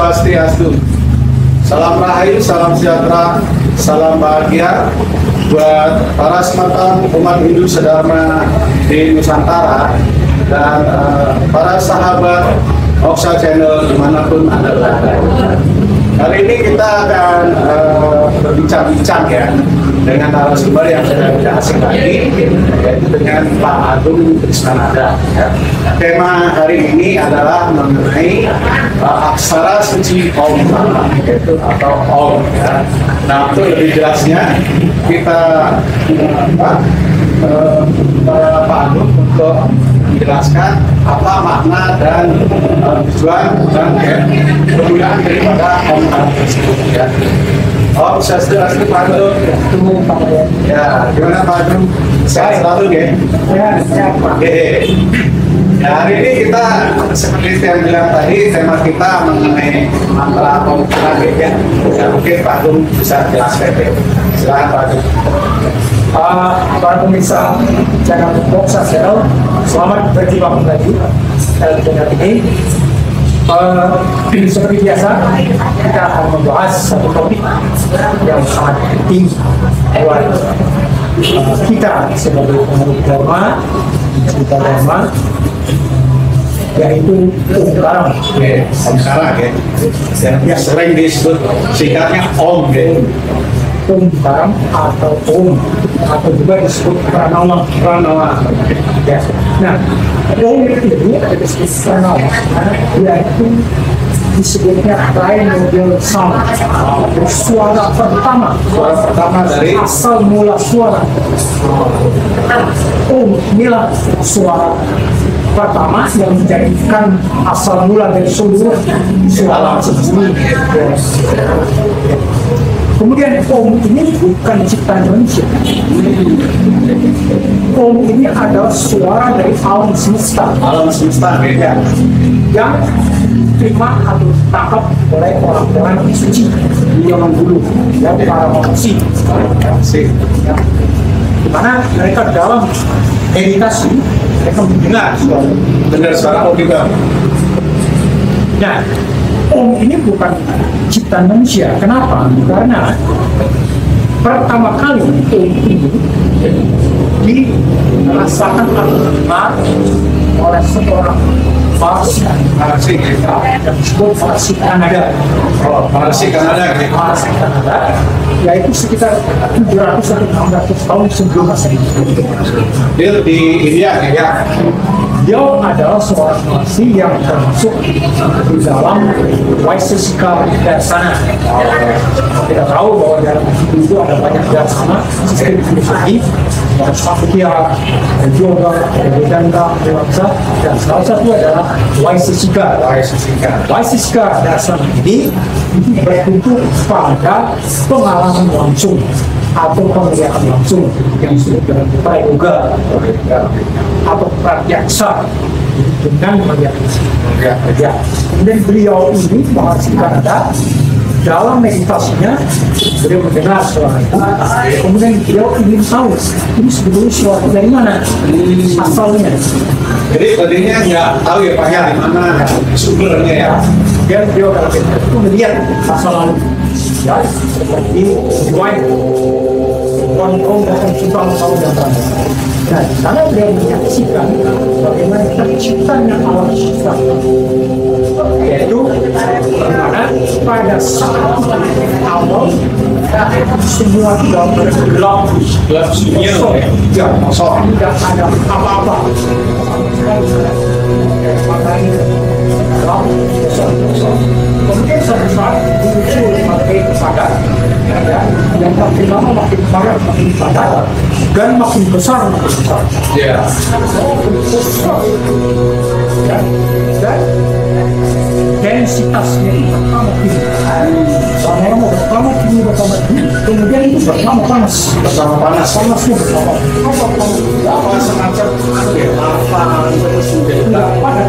Swastiastu. Salam rahayu, salam sejahtera, salam bahagia buat para sematan umat Hindu sedharma di Nusantara dan para sahabat Oksa Channel dimanapun Anda berada. Hari ini kita akan berbincang-bincang ya dengan narasumber yang sudah tidak asing lagi, yaitu dengan Pak Agung Krisnananda. Ya. Tema hari ini adalah mengenai aksara suci Om, yaitu atau Om. Ya. Nah, untuk lebih jelasnya kita Pak Agung untuk menjelaskan apa makna dan tujuan dan kegunaan daripada Om tersebut ya. Om Swastiastu Pak Agung. Ya, gimana Pak Agung? Sehat selalu ya? Ya, sehat Pak. Oke. Ya, hari ini kita seperti yang bilang tadi, tema kita mengenai mantra Om ya. Ya, mungkin Pak Agung bisa jelaskan ya. Silakan Pak Agung. Para pemirsa channel Oksa Channel, selamat berjumpa kembali dalam channel ini. Seperti biasa, kita akan membahas satu topik yang sangat penting buat kita sebagai pemeluk dharma, pencinta dharma, yaitu Om. Om Karang ya, sering disebut singkatnya Om ya. Om Karang atau Om atau juga disebut Pranawa. Ya. Nah, Om ini ada disebut Pranawa karena dia itu disebutnya primordial sound, suara pertama dari asal mula suara. Om inilah suara pertama yang menjadikan asal mula dari seluruh suara tersebut. Kemudian Om ini bukan ciptaan manusia. Om ini adalah suara dari alam semesta. Alam semesta beda. Yang terima atau ditangkap oleh orang-orang suci di zaman dulu, ya, para manusia. Ya. Dimana mereka dalam meditasi mereka mendengar suara Om juga. Nah, Om ini bukan ciptaan manusia. Kenapa? Karena pertama kali Om ini dirasakan atau oleh seorang Farsi yang disebut Farsi Kanada. Farsi Kanada, yaitu sekitar 700 sampai 600 tahun sebelum Masehi. Dia di India ya. Dia adalah seorang Farsi yang termasuk di dalam Vaisesika Darsana. Kita tahu bahwa dalam itu ada banyak darsana, sistem filosofi, Sakya, Yoga, Vedanta, Dewasa, dan salah satu adalah Vaisesika. Vaisesika Darsana ini berbentuk pada pengalaman langsung atau penglihatan langsung yang disebut dengan prayoga atau pratyaksa dengan melihat. Kemudian beliau ini Farsi Kanada dalam meditasinya beliau mendengar suara itu, kemudian beliau ingin tahu ini sebetulnya suara dari mana asalnya. Jadi tadinya nggak tahu ya Pak ya di mana sumbernya ya. Dan beliau dalam meditasi itu melihat masa lalu, ya, seperti riwayat kaum dan simpang tahun yang lalu. Nah, di sana beliau menyaksikan bagaimana terciptanya alam semesta, yaitu bagaimana pada saat awal semua sudah bergelap sunyi, ya, kosong, tidak ada apa-apa. Kemudian suatu saat muncul makin padat, yang makin lama makin padat, makin padat, dan makin besar. Ya. Dan densitasnya itu bertambah tinggi. Lama-lama bertambah tinggi, kemudian itu bertambah panas. Panasnya bertambah. Apa semacam lava terus menjadi padat.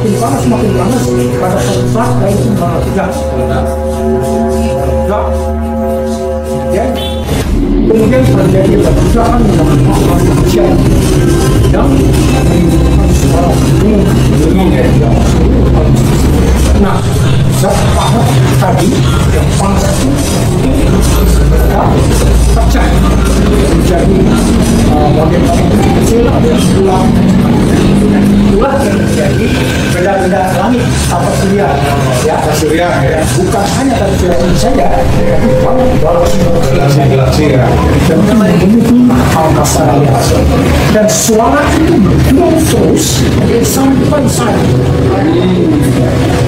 Makin panas, pada suatu saat itu meledak. Ya. Kemudian terjadi ledakan dengan manusia yang menimbulkan suara gunung ya. Nah, zat panas tadi yang panas itu pecah menjadi bagian-bagian kecil, ada yang tulang. Itulah yang menjadi benda-benda langit atau surya, ya, surya, ya. Bukan hanya dari surya ini saja, tapi galaksi ya. dan memenuhi angkasa raya. Dan suara itu bergerak terus sampai saat.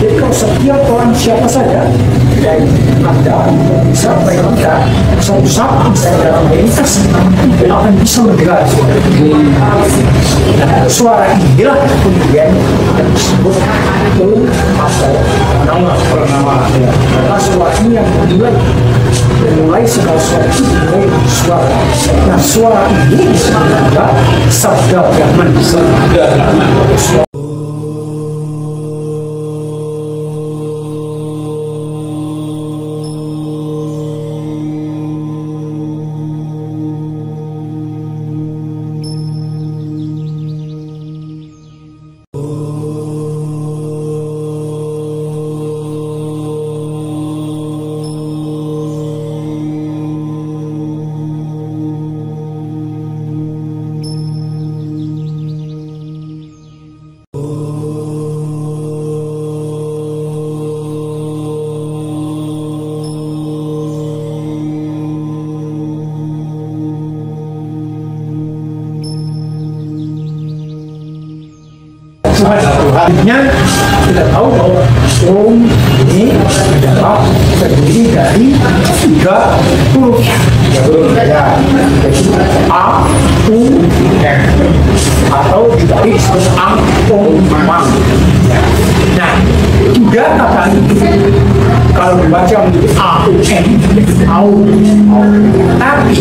Jadi kalau setiap orang siapa saja yang Anda bisa bayangkan suatu saat misalnya dalam lintas itu akan bisa mendengar suara inilah kemudian yang disebut itu atau pernama karena suara ini yang memulai segala sesuatu dimulai suara. Nah, suara ini disebut juga sabda Brahman. Tuhannya kita tahu bahwa Om ini adalah terdiri dari 3 huruf ya, yaitu A, U, M atau juga disebut Ang, Om, Mang. Nah, 3 kata itu kalau dibaca menjadi A, U, M, Au, tapi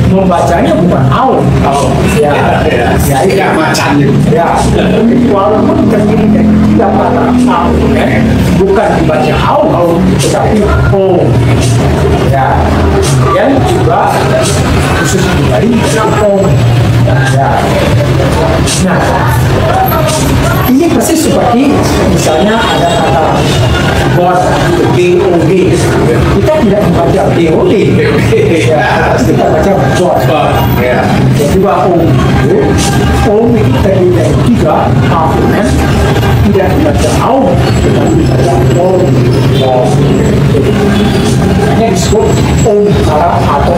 membacanya bukan Au, ya, macamnya. Ya, walaupun terdiri dari 3 kata A, bukan dibaca Au, tetapi O. Ya, dan juga khusus dari Om. Ya. Nah, ini persis seperti misalnya ada kata God, GOD. Kita tidak membaca GOD, ya, kita baca God. Dan juga Om. Om itu terdiri dari 3 alfabet, tidak dibaca Om, tetapi dibaca Om. Hanya disebut Omkara atau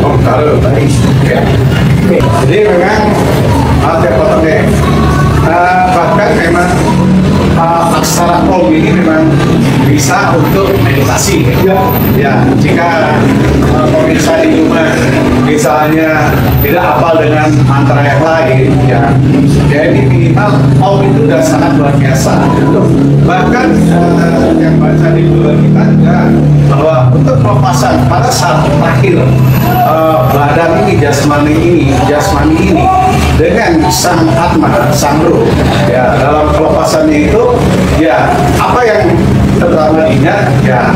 Omkara. Baik. Ya. Oke. Jadi memang saya potong deh. Bahkan memang aksara Om ini memang bisa untuk meditasi. Ya, jika pemirsa di rumah misalnya tidak hafal dengan mantra yang lain, ya, jadi minimal Om itu sudah sangat luar biasa. Bahkan yang baca di buku kita juga bahwa untuk pelepasan pada saat terakhir badan ini, jasmani ini dengan sang atma, sang ruh, ya, dalam pelepasannya itu, ya, apa yang pertama diingat, ya,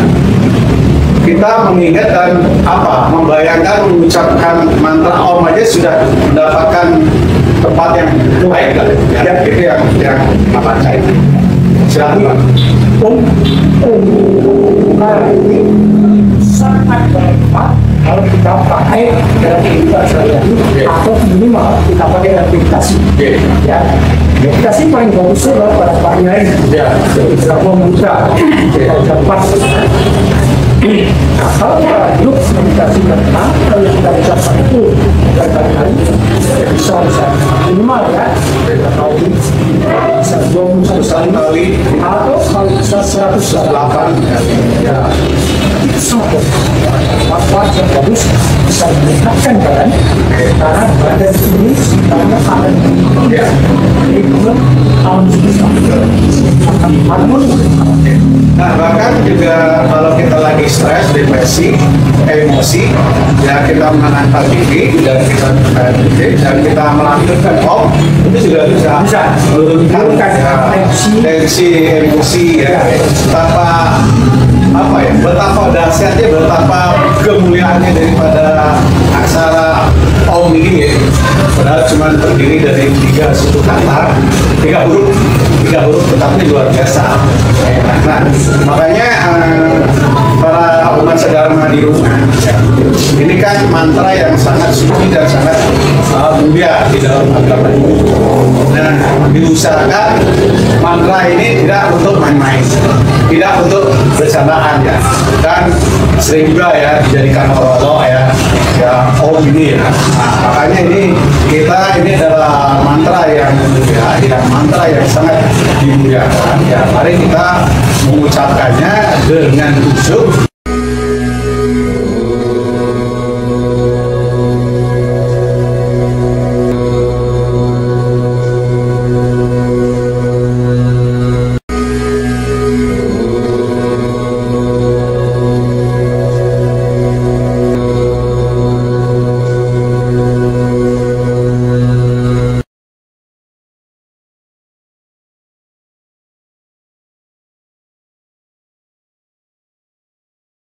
kita mengingat dan membayangkan, mengucapkan mantra Om aja sudah mendapatkan tempat yang baik, ya, itu yang apa saya silakan. Om ini sangat bermanfaat kalau kita pakai dalam kehidupan sehari-hari atau minimal kita pakai dalam meditasi. Ya, meditasi paling bagus adalah pada pagi hari. Kita membuka, kita dapat. Nah, kalau kita hidup meditasi tentang kalau kita ucapkan itu berkali-kali bisa minimal ya kita tahu bisa 21 kali atau kalau bisa 108 ya itu sangat manfaat yang bagus, bisa meningkatkan badan karena badan ini sebenarnya akan Nah, bahkan juga kalau kita lagi stres, depresi, emosi, ya kita menenangkan diri dan kita melakukan Om, itu juga bisa menurunkan tensi emosi, ya, betapa dahsyatnya, betapa kemuliaannya daripada aksara Om ini, ya. Padahal cuma terdiri dari 3 suku kata, 3 huruf, tetapi luar biasa. ya. Makanya para umat sedharma di rumah, ya, ini kan mantra yang sangat suci dan sangat mulia di dalam agama ini. Nah, diusahakan mantra ini tidak untuk main-main, tidak untuk bercandaan ya. Dan sering juga ya dijadikan olok-olok ya om ini ya. Nah, makanya ini adalah mantra yang mulia, mantra yang sangat dimuliakan ya. Mari kita mengucapkannya dengan khusyuk